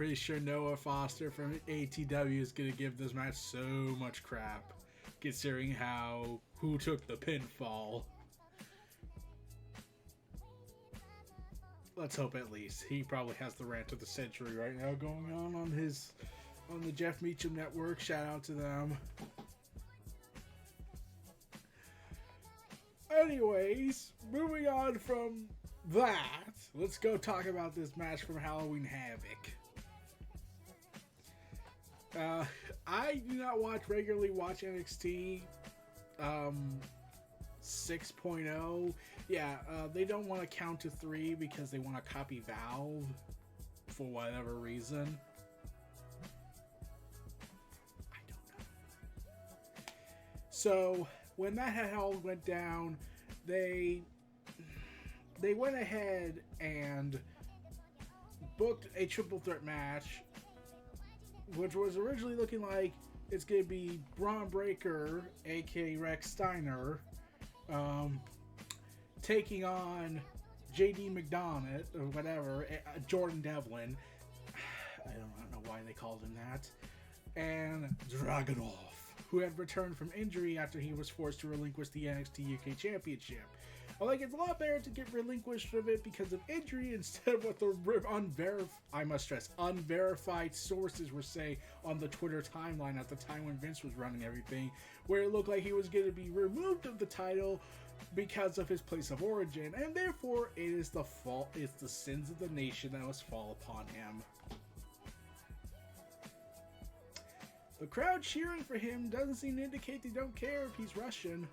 pretty sure Noah Foster from ATW is going to give this match so much crap, considering who took the pinfall. Let's hope at least. He probably has the rant of the century right now going on the Jeff Meacham network. Shout out to them. Anyways, moving on from that, let's go talk about this match from Halloween Havoc. I do not regularly watch NXT 6.0. Yeah, they don't want to count to 3 because they want to copy Valve for whatever reason. I don't know. So when that all went down, they went ahead and booked a triple threat match, which was originally looking like it's going to be Bron Breakker, aka Rex Steiner, taking on JD McDonagh, or whatever, Jordan Devlin. I don't know why they called him that. And Dragunov, who had returned from injury after he was forced to relinquish the NXT UK Championship. It's a lot better to get relinquished of it because of injury instead of what the unverified sources were saying on the Twitter timeline at the time when Vince was running everything, where it looked like he was going to be removed of the title because of his place of origin, and therefore it's the sins of the nation that must fall upon him. The crowd cheering for him doesn't seem to indicate they don't care if he's Russian.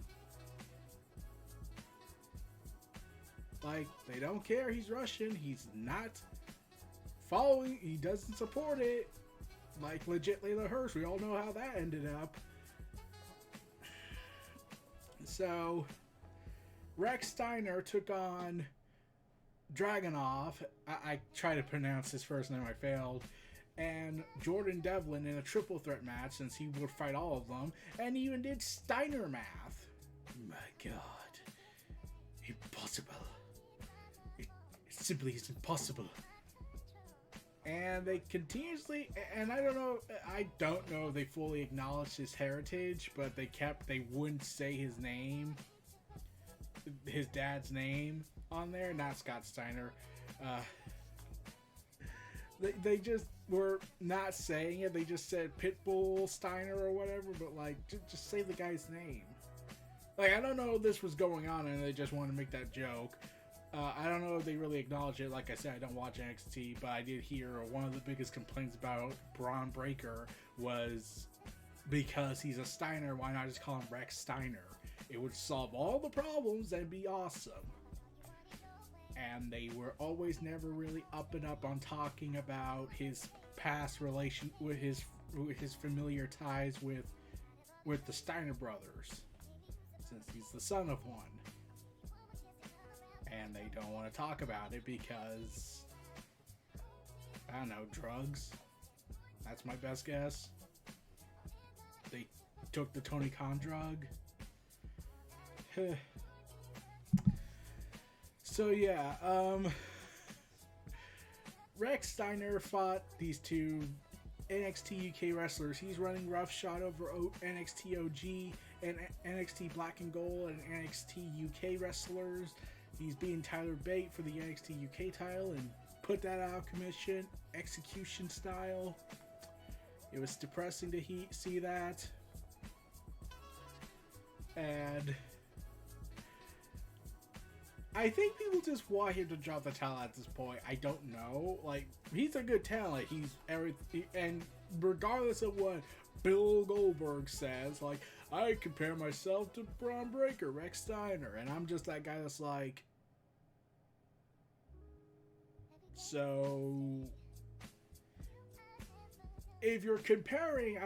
They don't care he's Russian. He's not following. He doesn't support it. Legit Layla Hirsch. We all know how that ended up. So, Rex Steiner took on Dragunov. I tried to pronounce his first name. I failed. And Jordan Devlin in a triple threat match, since he would fight all of them. And he even did Steiner math. My God. Impossible. It simply is impossible. And they continuously, and I don't know if they fully acknowledged his heritage, but they wouldn't say his name, his dad's name on there, not Scott Steiner. They just were not saying it. They just said Pitbull Steiner or whatever, but just say the guy's name. I don't know if this was going on and they just wanted to make that joke. I don't know if they really acknowledge it. Like I said, I don't watch NXT, but I did hear one of the biggest complaints about Bron Breakker was because he's a Steiner, why not just call him Rex Steiner? It would solve all the problems and be awesome. And they were always never really up and up on talking about his past relation with his familiar ties with the Steiner brothers, since he's the son of one. And they don't want to talk about it because, I don't know, drugs. That's my best guess. They took the Tony Khan drug. So yeah, Rex Steiner fought these two NXT UK wrestlers. He's running roughshod over NXT OG and NXT Black and Gold and NXT UK wrestlers. He's beating Tyler Bate for the NXT UK title and put that out of commission, execution style. It was depressing to see that. And I think people just want him to drop the title at this point. I don't know. He's a good talent. He's everything, and regardless of what Bill Goldberg says, I compare myself to Bron Breakker, Rex Steiner, and I'm just that guy that's so if you're comparing,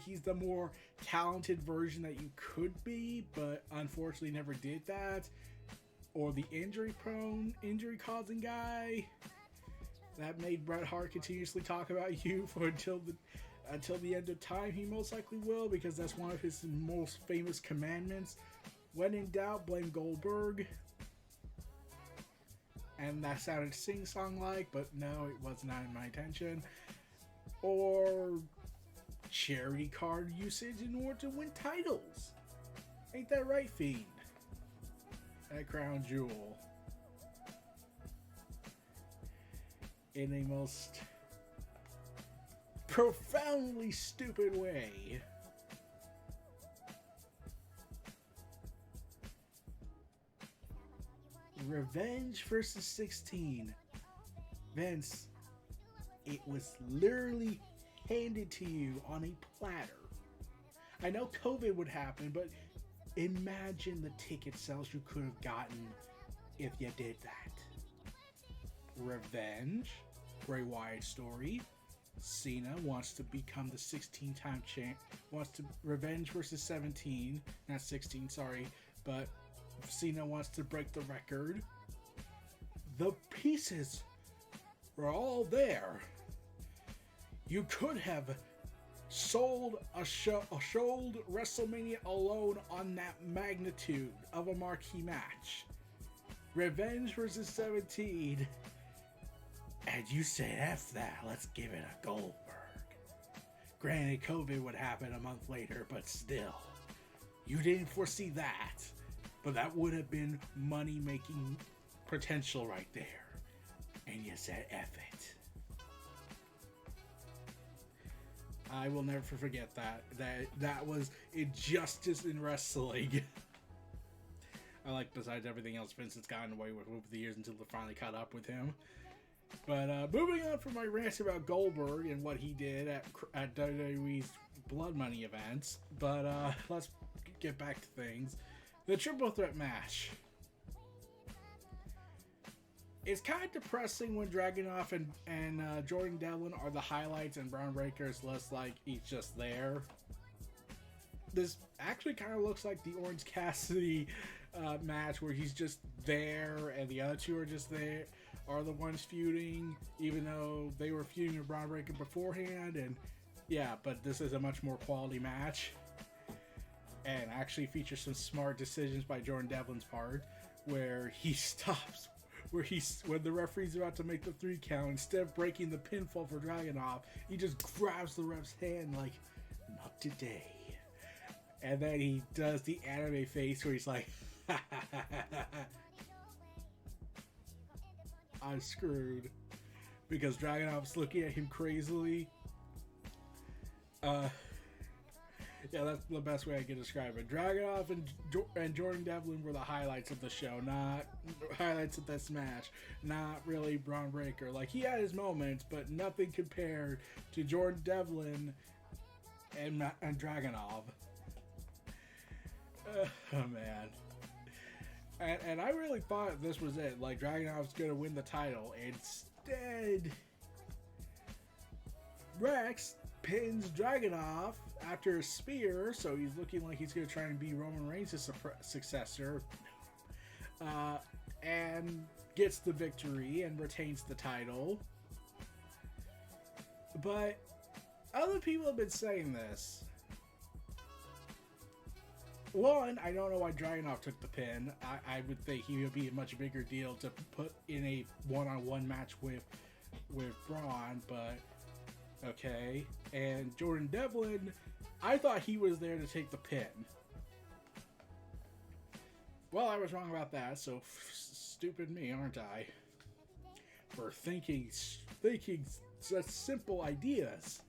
he's the more talented version that you could be, but unfortunately never did that. Or the injury-prone, injury-causing guy that made Bret Hart continuously talk about you until the end of time. He most likely will, because that's one of his most famous commandments. When in doubt, blame Goldberg. And that sounded sing-song-like, but no, it was not in my intention. or charity card usage in order to win titles. Ain't that right, Fiend? That crown jewel. In a most profoundly stupid way. Revenge versus 16. Vince, it was literally handed to you on a platter. I know COVID would happen, but imagine the ticket sales you could have gotten if you did that. Revenge, Bray Wyatt story. Cena wants to become the 16-time champ. Wants to revenge versus 17, not 16, sorry, but Cena wants to break the record. The pieces were all there. You could have sold WrestleMania alone on that magnitude of a marquee match. Revenge versus 17. And you said, F that, let's give it a Goldberg. Granted, COVID would happen a month later, but still. You didn't foresee that. But that would have been money-making potential right there. And you said, F it. I will never forget that. That was injustice in wrestling. I like, besides everything else Vince has gotten away with over the years until they finally caught up with him. But moving on from my rant about Goldberg and what he did at WWE's Blood Money events. But let's get back to things. The triple threat match. It's kind of depressing when Dragunov and Jordan Devlin are the highlights and Bron Breakker is less like he's just there. This actually kind of looks like the Orange Cassidy match where he's just there and the other two are just there, are the ones feuding, even though they were feuding with Bron Breakker beforehand. And yeah, but this is a much more quality match and actually features some smart decisions by Jordan Devlin's part where he stops when the referee's about to make the 3 count, instead of breaking the pinfall for Dragunov, he just grabs the ref's hand like, not today. And then he does the anime face where he's like, I'm screwed. Because Dragunov's looking at him crazily. Yeah, that's the best way I can describe it. Dragunov and Jordan Devlin were the highlights of the show, not highlights of this match. Not really Bron Breakker. Like, he had his moments, but nothing compared to Jordan Devlin and Dragunov. Oh, man. And I really thought this was it. Like, Dragunov's going to win the title. Instead, Rex pins Dragunov after a spear, so he's looking like he's going to try and be Roman Reigns' successor, and gets the victory and retains the title. But other people have been saying this. One, I don't know why Dragunov took the pin. I would think he would be a much bigger deal to put in a one-on-one match with Braun, but okay. And Jordan Devlin, I thought he was there to take the pin. Well, I was wrong about that, so stupid me, aren't I? For thinking such simple ideas.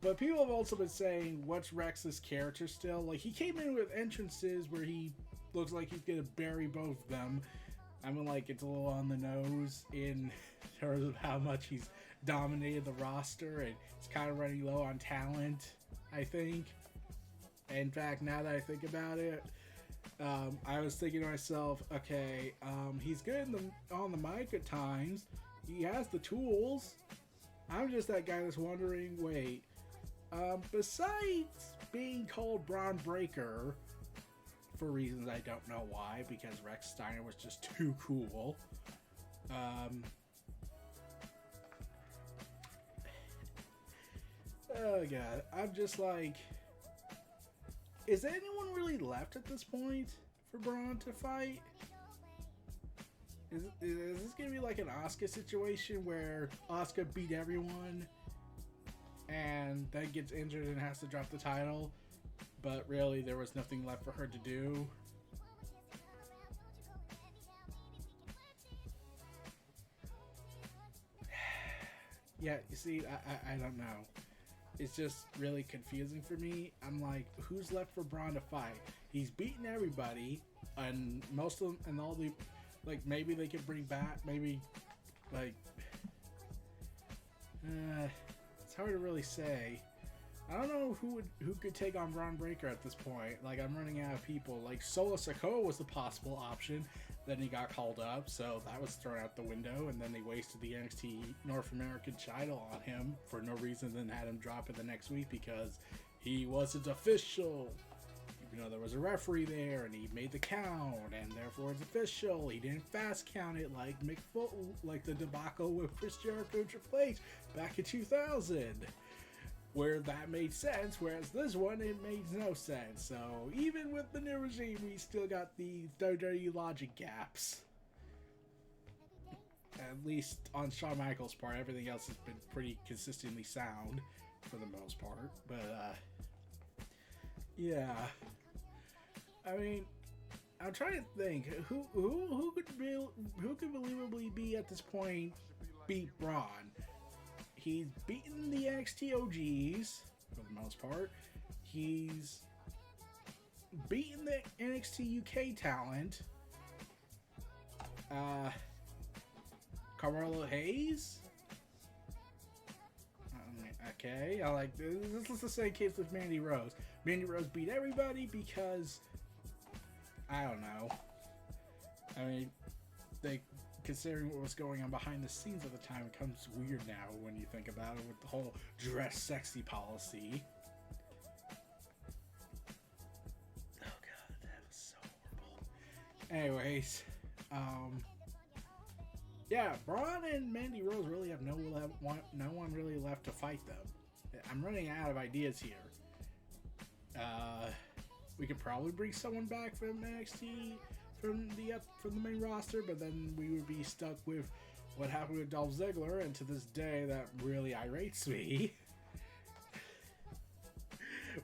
But people have also been saying, what's Rex's character still? Like, he came in with entrances where he looks like he's going to bury both of them. I mean, like, it's a little on the nose in terms of how much he's dominated the roster, and it's kind of running low on talent, I think. In fact, now that I think about it, I was thinking to myself, okay, he's good on the mic at times. He has the tools. I'm just that guy that's wondering, wait, besides being called Bron Breakker, for reasons I don't know why, because Rex Steiner was just too cool, oh god, I'm just like, is anyone really left at this point for Braun to fight? Is this gonna be like an Asuka situation where Asuka beat everyone and then gets injured and has to drop the title. But really, there was nothing left for her to do. Yeah, you see, I don't know. It's just really confusing for me. I'm like, who's left for Bron to fight? He's beaten everybody, and most of them, and all the, like, maybe they could bring back, maybe, like, it's hard to really say. I don't know who could take on Bron Breakker at this point. Like, I'm running out of people. Like, Solo Sikoa was a possible option. Then he got called up, so that was thrown out the window. And then they wasted the NXT North American title on him for no reason, then had him drop it the next week because he wasn't official. Even though there was a referee there, and he made the count, and therefore it's official. He didn't fast count it like like the debacle with Chris Jericho and Triple H back in 2000. Where that made sense, whereas this one, it made no sense. So, even with the new regime, we still got the WWE logic gaps. At least on Shawn Michaels' part, everything else has been pretty consistently sound, for the most part. But, yeah. I mean, I'm trying to think, who could believably be, at this point, beat Bron? He's beaten the NXT OGs, for the most part. He's beaten the NXT UK talent. Carmelo Hayes? Okay, I like this. This is the same case with Mandy Rose. Mandy Rose beat everybody because, I don't know. I mean, considering what was going on behind the scenes at the time, it becomes weird now when you think about it with the whole dress sexy policy. Oh god, that was so horrible. Anyways, yeah, Braun and Mandy Rose really have no one really left to fight them. I'm running out of ideas here. We could probably bring someone back from NXT from the main roster, but then we would be stuck with what happened with Dolph Ziggler, and to this day that really irates me.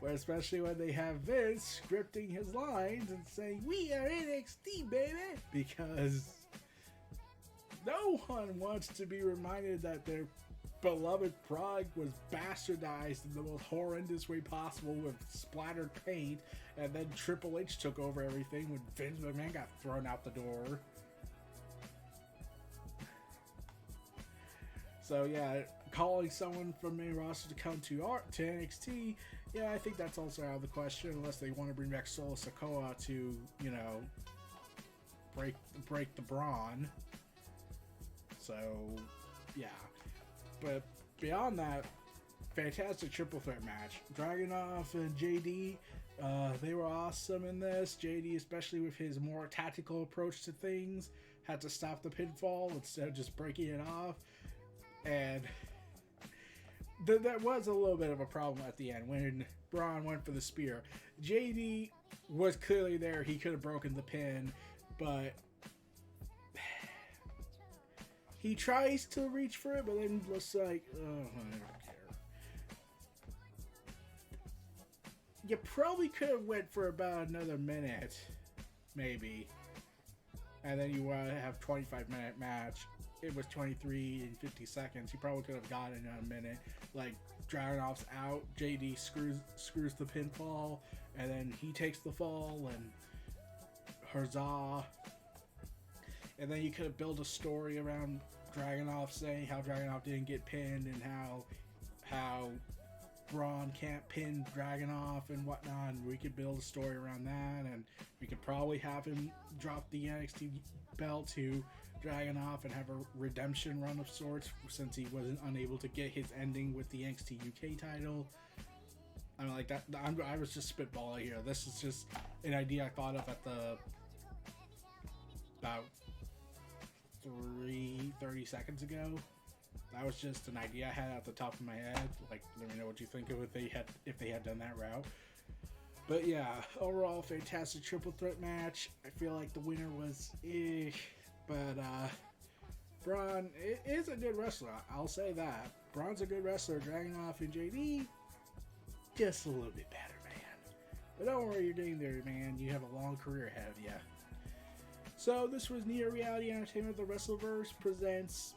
Where especially when they have Vince scripting his lines and saying, "We are NXT, baby," because no one wants to be reminded that their beloved product was bastardized in the most horrendous way possible with splattered paint, and then Triple H took over everything when Vince McMahon got thrown out the door. So yeah, calling someone from main roster to come to NXT, yeah, I think that's also out of the question unless they want to bring back Solo Sikoa to, you know, break the Braun. So yeah. But beyond that, fantastic triple threat match. Dragunov and JD, they were awesome in this. JD, especially with his more tactical approach to things, had to stop the pinfall instead of just breaking it off. And that was a little bit of a problem at the end when Braun went for the spear. JD was clearly there. He could have broken the pin, but he tries to reach for it, but then looks like, oh, I don't care. You probably could have went for about another minute, maybe. And then you want to have 25-minute match. It was 23 and 50 seconds. You probably could have gotten in a minute. Like, Dragunov's out, JD screws the pinfall, and then he takes the fall, and huzzah. And then you could have built a story around Dragunov saying how Dragunov didn't get pinned and how Braun can't pin Dragunov and whatnot. And we could build a story around that, and we could probably have him drop the NXT belt to Dragunov and have a redemption run of sorts since he wasn't unable to get his ending with the NXT UK title. I mean, like that. I was just spitballing here. This is just an idea I thought of at about 30 seconds ago. That was just an idea I had at the top of my head. Like, let me know what you think of it if they had done that route. But yeah, overall, fantastic triple threat match. I feel like the winner was but Bron is a good wrestler. I'll say that. Bron's a good wrestler. Dragunov and JD, just a little bit better, man. But don't worry, you're getting there, man. You have a long career ahead of you. So this was Neo Reality Entertainment, The WrestleVerse presents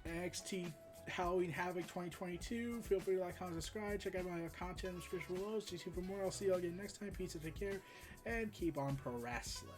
NXT Halloween Havoc 2022. Feel free to like, comment, subscribe. Check out my content in the description below. Stay tuned for more. I'll see you all again next time. Peace and take care. And keep on pro wrestling.